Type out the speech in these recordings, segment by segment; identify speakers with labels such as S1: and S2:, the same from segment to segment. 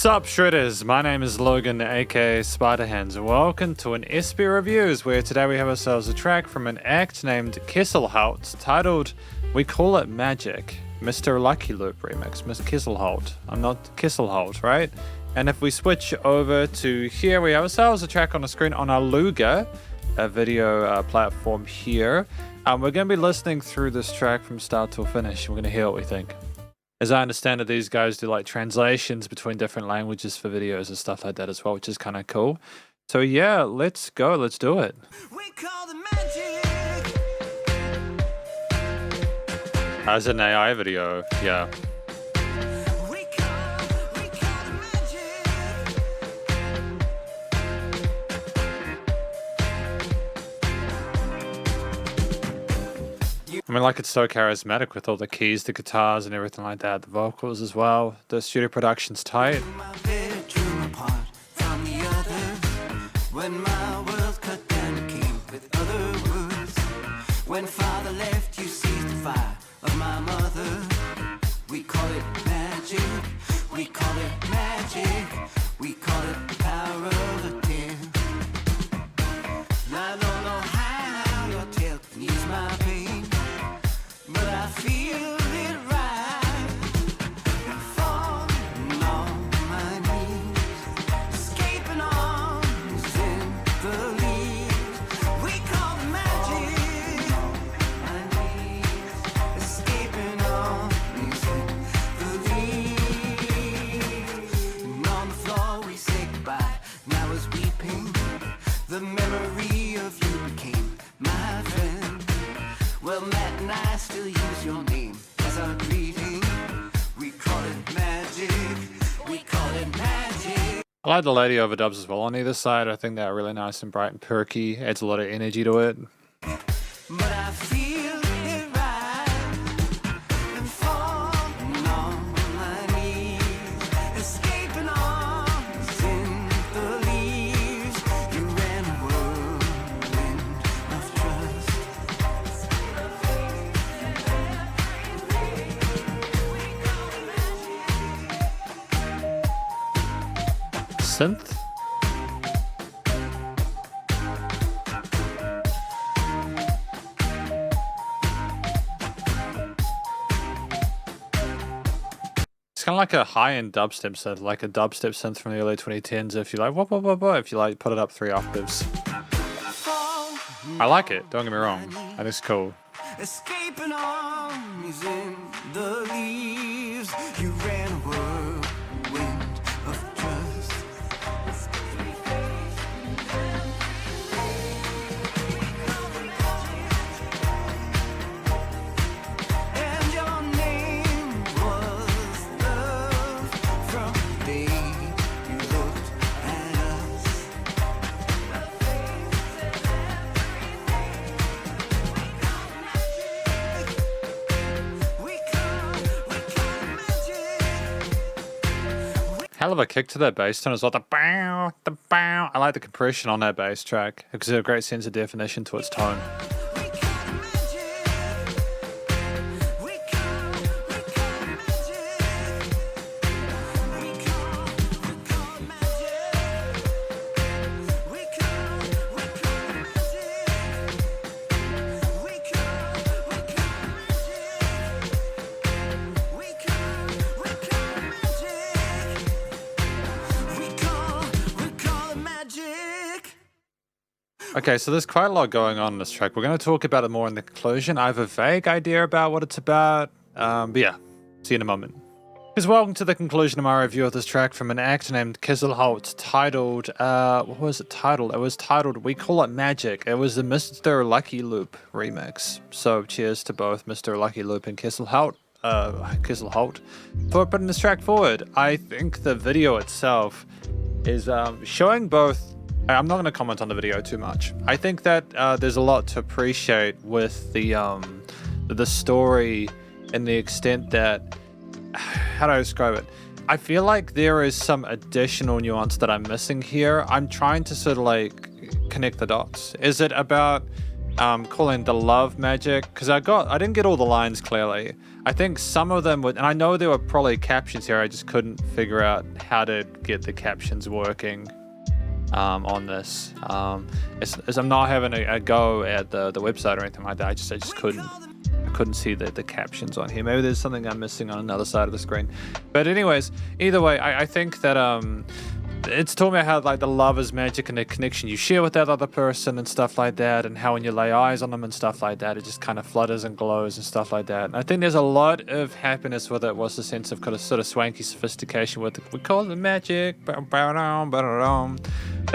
S1: Sup Shredders, my name is Logan aka Spiderhands and welcome to an SB Reviews where today we have ourselves a track from an act named KESSELHAUT titled We Call It Magic, Mr.Luckyloop remix, Miss KESSELHAUT. I'm not KESSELHAUT, right? And if we switch over to here, we have ourselves a track on the screen on our Luga, a video platform here. We're going to be listening through this track from start to finish. We're going to hear what we think. As I understand it, these guys do like translations between different languages for videos and stuff like that as well, which is kind of cool. So yeah, let's go. Let's do it.
S2: We call the magic.
S1: As an AI video, yeah.
S2: We call the magic.
S1: I mean, like, it's so charismatic with all the keys, the guitars, and everything like that. The vocals as well. The studio production's tight.
S2: My bedroom apart from the others. When my world's cut down to king with other words. When father left, you seized the fire of my mother. We call it magic. We call it magic. We call it the power of a 10. I don't know how your tale can ease my pain, but I feel it right. Falling on my knees, escaping arms in the leaves. We call the magic. My knees, escaping arms in the leaves. And on the floor we say goodbye. Now is weeping. The memory of you became my friend. Well, Matt and I still use your name as our greeting. We call it magic. We call it magic.
S1: I like the lady overdubs as well on either side. I think they're really nice and bright and perky. Adds a lot of energy to it.
S2: But I feel it right. And falling on my knees, escaping arms in the leaves. You ran a whirlwind of trust.
S1: Synth? It's kind of like a high-end dubstep synth, like a dubstep synth from the early 2010s. If you like, if you like, put it up 3 octaves. I like it. Don't get me wrong. I think it's cool.
S2: Escaping arms in the leaves. You ran a whirlwind of trust. And your name was love from the day you looked at us. We call magic.
S1: Hell of a kick to that bass tone as well. The bow, the bow. I like the compression on that bass track. It gives it a great sense of definition to its tone.
S2: We call magic. We call magic. We call magic. We call magic. We call magic. We call magic.
S1: Okay, so there's quite a lot going on in this track. We're going to talk about it more in the conclusion. I have a vague idea about what it's about. But yeah, see you in a moment. Guys, welcome to the conclusion of my review of this track from an act named KESSELHAUT titled, what was it titled? It was titled We Call It Magic. It was the Mr.Luckyloop remix. So cheers to both Mr.Luckyloop and KESSELHAUT for putting this track forward. I think the video itself is showing both. I'm not going to comment on the video too much. I think that there's a lot to appreciate with the story and the extent that, how do I describe it? I feel like there is some additional nuance that I'm missing here. I'm trying to sort of like connect the dots. Is it about calling the love magic, because I didn't get all the lines clearly. I think some of them would, and I know there were probably captions here, I just couldn't figure out how to get the captions working on this. As I'm not having a go at the website or anything like that, I just couldn't see the captions on here. Maybe there's something I'm missing on another side of the screen. But anyways, either way, I think that it's talking about how like the love is magic and the connection you share with that other person and stuff like that, and how when you lay eyes on them and stuff like that, it just kind of flutters and glows and stuff like that. And I think there's a lot of happiness with it. Was the sense of kind of sort of swanky sophistication with it. We call it magic. They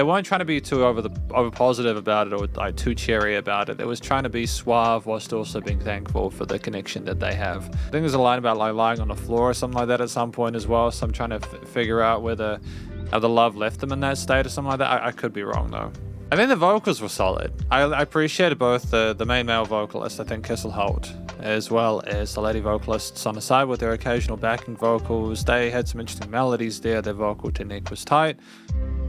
S1: weren't trying to be too over positive about it or like too cheery about it. It was trying to be suave whilst also being thankful for the connection that they have. I think there's a line about like lying on the floor or something like that at some point as well. So I'm trying to figure out whether the love left them in that state or something like that. I could be wrong though. I think the vocals were solid. I appreciated both the main male vocalist, I think KESSELHAUT, as well as the lady vocalists on the side with their occasional backing vocals. They had some interesting melodies there. Their vocal technique was tight.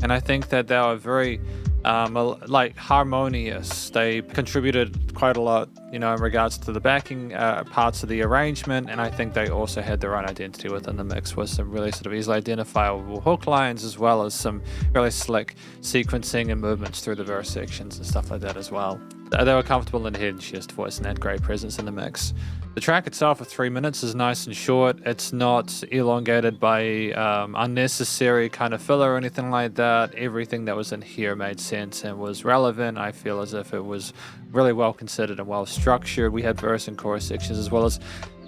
S1: And I think that they were very like harmonious. They contributed quite a lot, in regards to the backing parts of the arrangement, and I think they also had their own identity within the mix with some really sort of easily identifiable hook lines, as well as some really slick sequencing and movements through the verse sections and stuff like that as well. They were comfortable in the head and chest voice and had great presence in the mix. The track itself of 3 minutes is nice and short. It's not elongated by unnecessary kind of filler or anything like that. Everything that was in here made sense and was relevant. I feel as if it was really well considered and well structured. We had verse and chorus sections as well as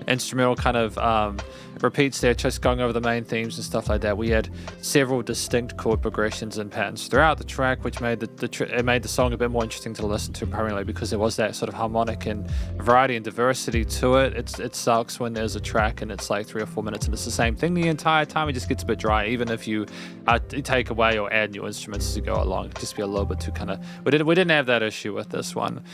S1: instrumental kind of repeats there, just going over the main themes and stuff like that. We had several distinct chord progressions and patterns throughout the track, which made it made the song a bit more interesting to listen to, primarily because there was that sort of harmonic and variety and diversity to it. It sucks when there's a track and it's like 3 or 4 minutes and it's the same thing the entire time. It just gets a bit dry, even if you take away or add new instruments as you go along. It'd just be a little bit too kind of... We didn't have that issue with this one.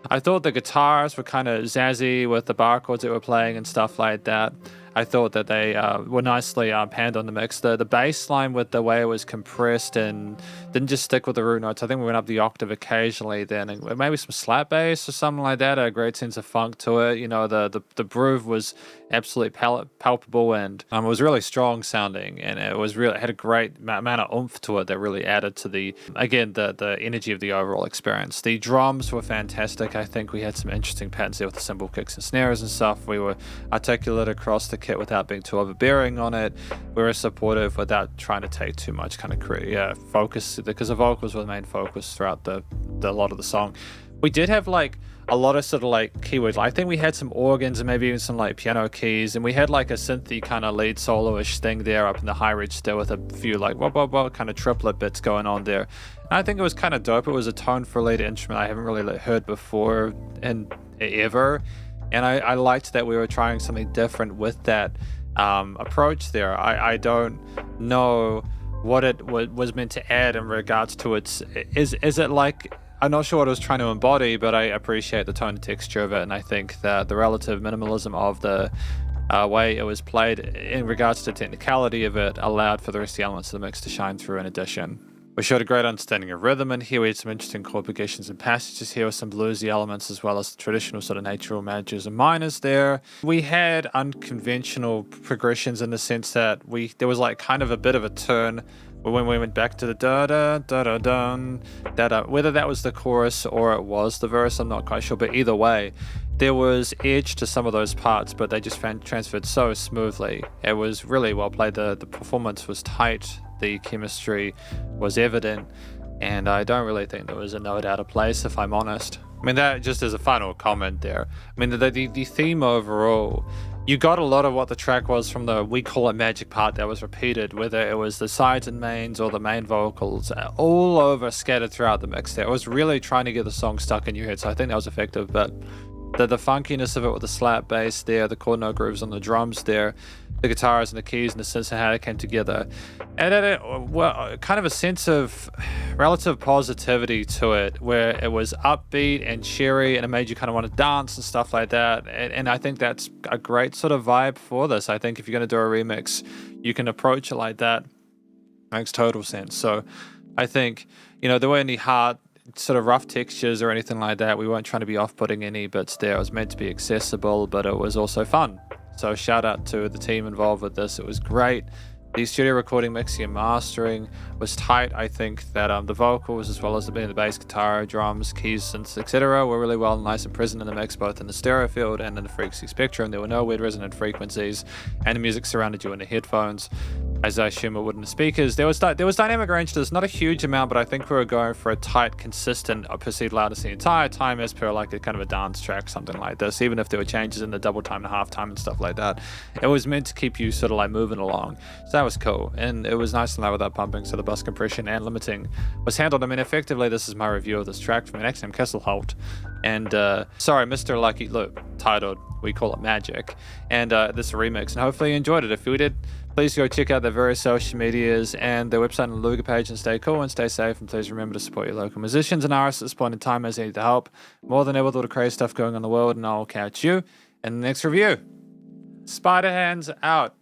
S1: I thought the guitars were kind of zazzy with the bar chords that were playing and stuff like that. I thought that they were nicely panned on the mix. The bass line with the way it was compressed and didn't just stick with the root notes. I think we went up the octave occasionally then, and maybe some slap bass or something like that. A great sense of funk to it. The groove was absolutely palpable and it was really strong sounding, and it had a great amount of oomph to it that really added to the energy of the overall experience. The drums were fantastic. I think we had some interesting patterns there with the cymbal kicks and snares and stuff. We were articulate across the kit without being too overbearing on it. We were supportive without trying to take too much kind of focus, because the vocals were the main focus throughout a lot of the song. We did have like a lot of sort of like keywords. I think we had some organs and maybe even some like piano keys, and we had like a synthy kind of lead solo-ish thing there up in the high register with a few like wah kind of triplet bits going on there. And I think it was kind of dope. It was a tone for lead instrument I haven't really heard before and ever. And I liked that we were trying something different with that approach there. I don't know what it was meant to add in regards to its... Is it like... I'm not sure what it was trying to embody, but I appreciate the tone and texture of it, and I think that the relative minimalism of the way it was played in regards to the technicality of it allowed for the rest of the elements of the mix to shine through in addition. We showed a great understanding of rhythm in here. We had some interesting chord progressions and passages here with some bluesy elements, as well as the traditional sort of natural majors and minors there. We had unconventional progressions in the sense that there was like kind of a bit of a turn when we went back to the da-da-da-da-dun, whether that was the chorus or it was the verse, I'm not quite sure, but either way, there was edge to some of those parts, but they just transferred so smoothly. It was really well played. The performance was tight. The chemistry was evident, and I don't really think there was a note out of place, if I'm honest. I mean, that just as a final comment there. I mean, the theme overall, you got a lot of what the track was from the we call it magic part that was repeated, whether it was the sides and mains or the main vocals, all over scattered throughout the mix there. It was really trying to get the song stuck in your head, so I think that was effective, but the funkiness of it with the slap bass there, the chord note grooves on the drums there, the guitars and the keys and the synths and how it came together, and kind of a sense of relative positivity to it, where it was upbeat and cheery and it made you kind of want to dance and stuff like that. And I think that's a great sort of vibe for this. I think if you're going to do a remix, you can approach it like that. Makes total sense. So I think, there were any hard sort of rough textures or anything like that. We weren't trying to be off-putting any bits there. It was meant to be accessible, but it was also fun. So shout out to the team involved with this. It was great. The studio recording, mixing, and mastering was tight. I think that the vocals, as well as the bass guitar, drums, keys, synths, etc., were really well and nice and present in the mix, both in the stereo field and in the frequency spectrum. There were no weird resonant frequencies, and the music surrounded you in the headphones, as I assume it would in the speakers. There was dynamic range to this, not a huge amount, but I think we were going for a tight, consistent, perceived loudness the entire time, as per like a kind of a dance track, something like this. Even if there were changes in the double time and half time and stuff like that, it was meant to keep you sort of like moving along. So that was cool, and it was nice and loud without pumping, so the bus compression and limiting was handled. I mean, effectively, this is my review of this track from an act named KESSELHAUT, and Mr.Luckyloop, titled We Call It Magic, and this remix, and hopefully you enjoyed it. If you did, please go check out their various social medias and their website and Luga page, and stay cool and stay safe, and please remember to support your local musicians and artists at this point in time as they need the help more than ever with all the crazy stuff going on in the world, and I'll catch you in the next review. Spiderhands out.